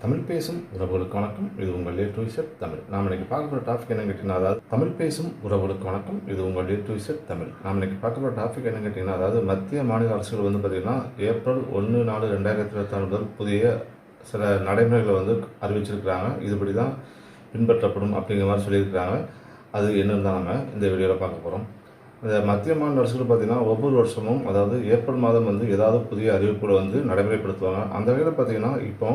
தமிழ் பேசும் உறவுகளுக்கு வணக்கம். இது உங்கள் டே டு இசட் தமிழ். நாம் இன்னைக்கு பார்க்க போகிற டாபிக் என்ன கேட்டிங்கன்னா, அதாவது தமிழ் பேசும் உறவுகளுக்கு வணக்கம். இது உங்கள் டே டு இசட் தமிழ். நாம் இன்னைக்கு பார்க்க போகிற டாபிக் என்ன கேட்டிங்கன்னா, அதாவது மத்திய மாநில அரசுகள் வந்து பார்த்திங்கன்னா ஏப்ரல் 1/4/2024 முதல் புதிய சில நடைமுறைகளை வந்து அறிவிச்சிருக்கிறாங்க. இதுபடி தான் பின்பற்றப்படும் அப்படிங்கிற மாதிரி சொல்லியிருக்கிறாங்க. அது என்னன்னு தான் நம்ம இந்த வீடியோவில் பார்க்க போகிறோம். இந்த மத்திய மாநில அரசுகள் பார்த்திங்கன்னா ஒவ்வொரு வருஷமும், அதாவது ஏப்ரல் மாதம் வந்து ஏதாவது புதிய அறிவிப்புகளை வந்து நடைமுறைப்படுத்துவாங்க. அந்த வகையில் பார்த்திங்கன்னா இப்போ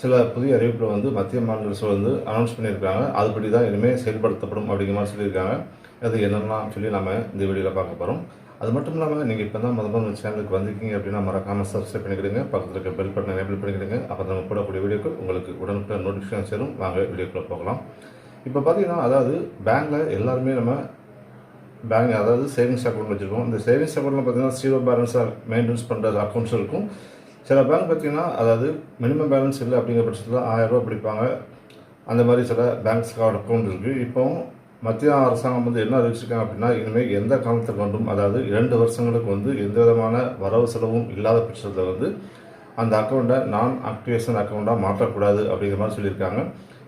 சில புதிய அறிவிப்புகளை வந்து மத்திய மாநில அரசு வந்து அனௌன்ஸ் பண்ணியிருக்காங்க. அதுபடி தான் இனிமேல் செயல்படுத்தப்படும் அப்படிங்கிற மாதிரி சொல்லியிருக்காங்க. அது என்னெல்லாம் சொல்லி நம்ம இந்த வீடியோவில் பார்க்க போகிறோம். அது மட்டும் இல்லாமல் நீங்கள் இப்போ தான் முதல் சேனலுக்கு வந்திருக்கீங்க அப்படின்னா மறக்காமல் சப்ஸ்கிரைப் பண்ணிக்கிடுங்க. பக்கத்தில் இருக்க பெல் பட்டனை எனேபிள் பண்ணிக்கிடுங்க. அப்போ நம்ம போடக்கூடிய வீடியோக்கள் உங்களுக்கு உடனுக்குடன் நோட்டிஃபிகேஷன் சேரும். வாங்க வீடியோக்குள்ளே போகலாம். இப்போ பார்த்தீங்கன்னா, அதாவது பேங்க்கில் எல்லாருமே நம்ம பேங்க், அதாவது சேவிங்ஸ் அக்கௌண்ட் வச்சுருக்கோம். இந்த சேவிங்ஸ் அக்கௌண்ட்டில் பார்த்தீங்கன்னா ஜீரோ பேலன்ஸாக மெயின்டைன்ஸ் பண்ணுற அக்கௌண்ட்ஸ் இருக்கும். சில பேங்க் பார்த்திங்கன்னா, அதாவது மினிமம் பேலன்ஸ் இல்லை அப்படிங்கிற பட்சத்தில் 1000 ரூபா பிடிப்பாங்க. அந்த மாதிரி சில பேங்க்ஸ்க்கு அக்கௌண்ட் இருக்குது. இப்போ மத்திய அரசாங்கம் வந்து என்ன அறிவிச்சிருக்காங்க அப்படின்னா, இனிமேல் எந்த காலத்தை கொண்டும், அதாவது 2 வருஷங்களுக்கு வந்து எந்த விதமான வரவு செலவும் இல்லாத பட்சத்தில் வந்து அந்த அக்கௌண்ட்டை நான் ஆக்டிவேஷன் அக்கௌண்ட்டாக மாற்றக்கூடாது அப்படிங்கிற மாதிரி சொல்லியிருக்காங்க.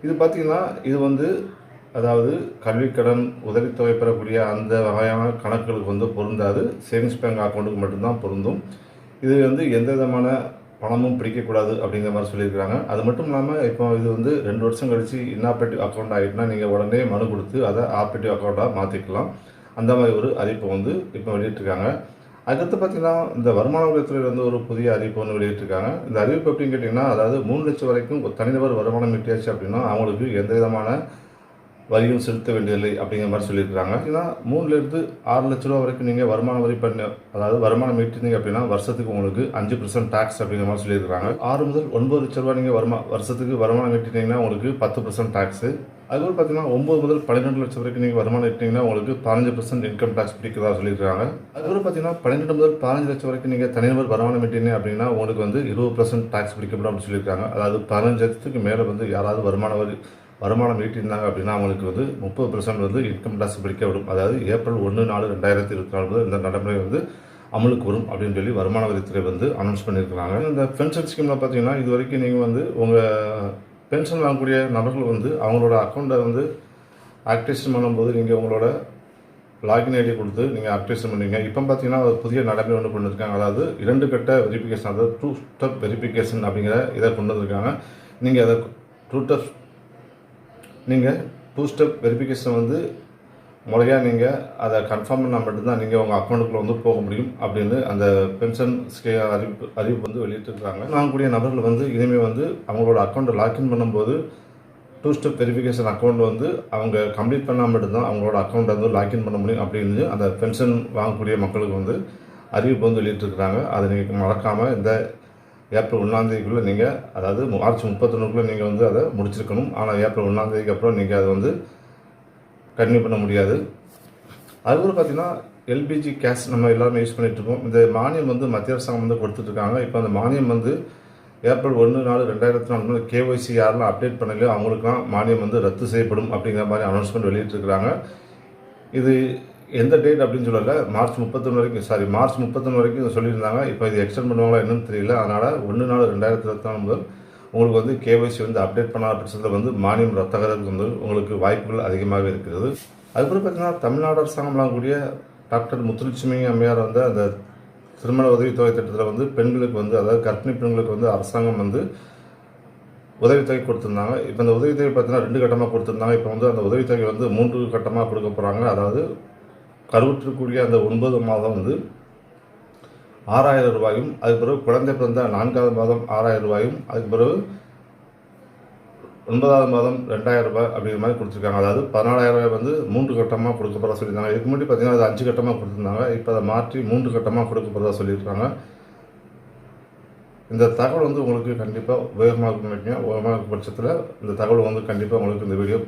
இது பார்த்திங்கன்னா, இது வந்து அதாவது கல்விக்கடன் உதவித்தொகை பெறக்கூடிய அந்த வகையான கணக்குகளுக்கு வந்து பொருந்தாது. சேவிங்ஸ் பேங்க் அக்கௌண்ட்டுக்கு மட்டும்தான் பொருந்தும். இது வந்து எந்த விதமான பணமும் பிடிக்கக்கூடாது அப்படிங்கிற மாதிரி சொல்லியிருக்கிறாங்க. அது மட்டும் இல்லாமல் இப்போ இது வந்து 2 வருஷம் கழித்து இன்னாப்ரேட்டிவ் அக்கௌண்ட் ஆகிட்டுனா நீங்கள் உடனே மனு கொடுத்து அதை ஆப்ரேட்டிவ் அக்கௌண்ட்டாக மாற்றிக்கலாம். அந்த மாதிரி ஒரு அறிவிப்பை வந்து இப்போ வெளியிட்டிருக்காங்க. அதுக்கடுத்து பார்த்திங்கன்னா, இந்த வருமான வரித்துறையில் வந்து ஒரு புதிய அறிவிப்பு ஒன்று வெளியிட்டிருக்காங்க. இந்த அறிவிப்பு எப்படின்னு கேட்டிங்கன்னா, அதாவது 3 லட்சம் வரைக்கும் தனிநபர் வருமானம் ஈட்டியாச்சு அப்படின்னா அவங்களுக்கு எந்த விதமான வரியும் செலுத்த வேண்டியதில்லை அப்படிங்கிற மாதிரி சொல்லியிருக்காங்க. ஏன்னா 3லேருந்து 6 லட்ச ரூபா வரைக்கும் நீங்கள் வருமான வரி அதாவது வருமானம் ஈட்டிருந்தீங்க அப்படின்னா வருஷத்துக்கு உங்களுக்கு 5% டேக்ஸ் அப்படிங்கிற மாதிரி சொல்லியிருக்காங்க. 6 முதல் 9 லட்ச ரூபா நீங்கள் வருஷத்துக்கு வருமானம் ஈட்டினீங்கன்னா உங்களுக்கு 10% டேக்ஸு. அதுக்கப்புறம் பார்த்தீங்கன்னா 9 முதல் 12 லட்சம் வரைக்கும் நீங்கள் வருமானம் ஈட்டினீங்கன்னா உங்களுக்கு 15% இன்கம் டேக்ஸ் பிடிக்கிறதா சொல்லியிருக்காங்க. அதுக்கப்புறம் பார்த்தீங்கன்னா 12 முதல் 15 லட்சம் வரைக்கும் நீங்கள் தனிநபர் வருமானம் ஈட்டினீங்க அப்படின்னா உங்களுக்கு வந்து 20% டேக்ஸ் பிடிக்கப்படும் அப்படின்னு சொல்லியிருக்காங்க. அதாவது 15 லட்சத்துக்கு மேலே வந்து யாராவது வருமானம் ஈட்டியிருந்தாங்க அப்படின்னா அவங்களுக்கு வந்து 30% வந்து இன்கம் டேக்ஸ் பிடிக்கப்படும். அதாவது ஏப்ரல் 1/4/2024 முதல் இந்த நடைமுறை வந்து அமலுக்கு வரும் அப்படின்னு சொல்லி வருமான வரித்துறை வந்து அனௌன்ஸ் பண்ணியிருக்கிறாங்க. இந்த பென்ஷன் ஸ்கீமில் பார்த்தீங்கன்னா, இது வரைக்கும் நீங்கள் வந்து உங்கள் பென்ஷன் வாங்கக்கூடிய நபர்கள் வந்து அவங்களோட அக்கௌண்ட்டை வந்து ஆக்டிவேஷன் பண்ணும்போது நீங்கள் உங்களோட லாகின் ஐடி கொடுத்து நீங்கள் ஆக்டிவேஷன் பண்ணுவீங்க. இப்போ பார்த்தீங்கன்னா ஒரு புதிய நடைமுறை ஒன்று கொண்டு வந்திருக்காங்க. அதாவது 2 கட்ட வெரிஃபிகேஷன், அதாவது 2 ஸ்டெப் வெரிஃபிகேஷன் அப்படிங்கிற இதை கொண்டு வந்திருக்காங்க. நீங்கள் அதை 2 ஸ்டெப் வெரிஃபிகேஷன் வந்து முறையாக நீங்கள் அதை கன்ஃபார்ம் பண்ணால் மட்டும்தான் நீங்கள் உங்கள் அக்கௌண்ட்டுக்குள்ளே வந்து போக முடியும் அப்படின்னு அந்த பென்ஷன் அறிவிப்பு வந்து வெளியிட்டிருக்காங்க. வாங்கக்கூடிய நபர்கள் வந்து இனிமேல் வந்து அவங்களோட அக்கௌண்ட்டை லாக்இன் பண்ணும்போது 2 ஸ்டெப் வெரிஃபிகேஷன் அக்கௌண்ட் வந்து அவங்க கம்ப்ளீட் பண்ணால் மட்டும்தான் அவங்களோட அக்கௌண்ட்டை வந்து லாக்இன் பண்ண முடியும் அப்படின்னு அந்த பென்ஷன் வாங்கக்கூடிய மக்களுக்கு வந்து அறிவிப்பு வந்து வெளியிட்டிருக்கிறாங்க. அதை நீங்கள் மறக்காமல் இந்த ஏப்ரல் 1 நீங்கள், அதாவது மார்ச் 31 நீங்கள் வந்து அதை முடிச்சிருக்கணும். ஆனால் ஏப்ரல் 1 அப்புறம் நீங்கள் அதை வந்து கன்டினியூ பண்ண முடியாது. அதுக்கப்புறம் பார்த்தீங்கன்னா, எல்பிஜி கேஸ் நம்ம எல்லாருமே யூஸ் பண்ணிகிட்ருக்கோம். இந்த மானியம் வந்து மத்திய அரசாங்கம் வந்து கொடுத்துட்ருக்காங்க. இப்போ அந்த மானியம் வந்து ஏப்ரல் 1/4/2024 கேஒய்சி யாரெல்லாம் அப்டேட் பண்ணலையோ அவங்களுக்குலாம் மானியம் வந்து ரத்து செய்யப்படும் அப்படிங்கிற மாதிரி அனௌன்ஸ்மெண்ட் வெளியிட்டிருக்கிறாங்க. இது எந்த டேட் அப்படின்னு சொல்லலை, மார்ச் 31 வரைக்கும் சொல்லியிருந்தாங்க. இப்போ இது எக்ஸ்டெண்ட் பண்ணுவாங்களா என்னன்னு தெரியல. அதனால் 1/4/2024 முதல் உங்களுக்கு வந்து கேஒய்சி வந்து அப்டேட் பண்ணாத பட்சத்தில் வந்து மானியம் ரத்தகிறதுக்கு வந்து உங்களுக்கு வாய்ப்புகள் அதிகமாக இருக்கிறது. அதுக்கப்புறம் பார்த்தீங்கன்னா, தமிழ்நாடு அரசாங்கம் வழங்கக்கூடிய டாக்டர் முத்துலட்சுமி அம்மையார் வந்து அந்த திருமண உதவித்தொகை திட்டத்தில் வந்து பெண்களுக்கு வந்து, அதாவது கர்ப்பிணி பெண்களுக்கு வந்து அரசாங்கம் வந்து உதவித்தொகை கொடுத்துருந்தாங்க. இப்போ அந்த உதவித்தொகை பார்த்தீங்கன்னா 2 கட்டமாக கொடுத்துருந்தாங்க. இப்போ வந்து அந்த உதவித்தொகை வந்து 3 கட்டமாக கொடுக்க போகிறாங்க. அதாவது கருவுற்றக்கூடிய அந்த 9 மாதம் வந்து 6000 ரூபாயும், அதுக்கு பிறகு குழந்தை பிறந்த 4வது மாதம் 6000 ரூபாயும், அதுக்கு பிறகு 9வது மாதம் 2000 ரூபாய் அப்படிங்கிற மாதிரி கொடுத்துருக்காங்க. அதாவது 14000 ரூபாய் வந்து 3 கட்டமாக கொடுக்க போகிறதா சொல்லியிருந்தாங்க. இதுக்கு முன்னாடி பார்த்தீங்கன்னா அது 5 கட்டமாக கொடுத்துருந்தாங்க. இப்போ அதை மாற்றி 3 கட்டமாக கொடுக்க போகிறதா சொல்லியிருக்காங்க. இந்த தகவல் வந்து உங்களுக்கு கண்டிப்பாக உபயோகமாக இருக்கும். பட்சத்தில் இந்த தகவல் வந்து கண்டிப்பாக உங்களுக்கு இந்த வீடியோ